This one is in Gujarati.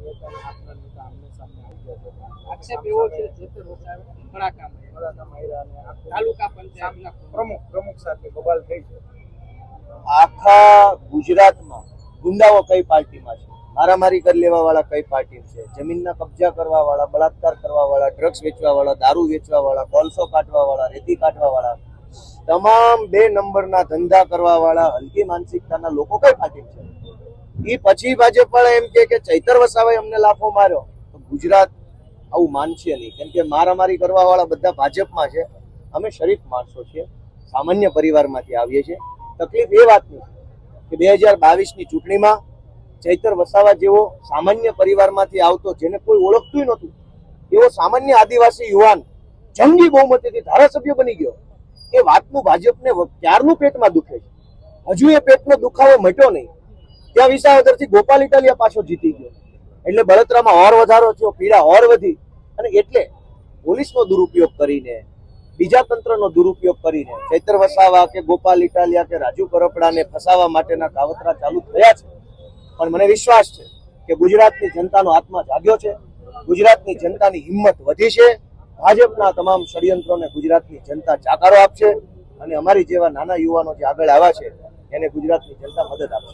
નેતાના આપના નેતા આમને સામને આવી ગયા છે. આક્ષેપ એવો છે જેતર વસાવે ધડાકામાં આવ્યા અને આખું તાલુકા પંચાયતના પ્રમુખ સાથે બબાલ થઈ છે. આખા ગુજરાતમાં ગુંડાઓ કઈ પાર્ટીમાં છે, મારામારી કરી લેવા વાળા કઈ પાર્ટી છે, જમીનના કબજા કરવા વાળા, બળાત્કાર કરવા વાળા, ડ્રગ્સ વેચવા વાળા, દારૂ વેચવા વાળા, કોલસો કાઢવા વાળા, રેતી કાઢવા વાળા, તમામ 2 નંબરના ધંધા કરવા વાળા હલકી માનસિકતાના લોકો કઈ પાર્ટી છે? એ પછી ભાજપ વાળા એમ કે ચૈતર વસાવાએ અમને લાફો માર્યો, તો ગુજરાત આવું માનશે નહીં. કેમ કે મારામારી કરવા વાળા બધા ભાજપમાં છે. અમે શરીફ માણસો છીએ, સામાન્ય પરિવારમાંથી આવીએ છીએ. તકલીફ એ વાતની કે 2022ની ચૂંટણીમાં ચૈતર વસાવા જેવો સામાન્ય પરિવારમાંથી આવતો, જેને કોઈ ઓળખતું નહોતું, એવો સામાન્ય આદિવાસી યુવાન જંગી બહુમતીથી ધારાસભ્ય બની ગયો. એ વાતનું ભાજપને ક્યારનું પેટમાં દુખે છે. હજુ એ પેટનો દુખાવો મટ્યો નહીં. ત્યાં વિસાવદરથી ગોપાલ ઇટાલિયા પાછો જીતી ગયો, એટલે બળતરામાં ઓર વધારો થયો, પીડા ઓર વધી. અને એટલે પોલીસનો દુરુપયોગ કરીને, બીજા તંત્રનો દુરુપયોગ કરીને ચૈતર વસાવા કે ગોપાલ ઇટાલિયા કે રાજુ કરપડાને ફસાવવા માટેના કાવતરા ચાલુ થયા છે. પણ મને વિશ્વાસ છે કે ગુજરાતની જનતાનો આત્મા જાગ્યો છે, ગુજરાતની જનતાની હિંમત વધી છે. ભાજપના તમામ ષડયંત્રોને ગુજરાતની જનતા જાકારો આપશે અને અમારી જેવા નાના યુવાનો જે આગળ આવ્યા છે એને ગુજરાતની જનતા મદદ આપશે.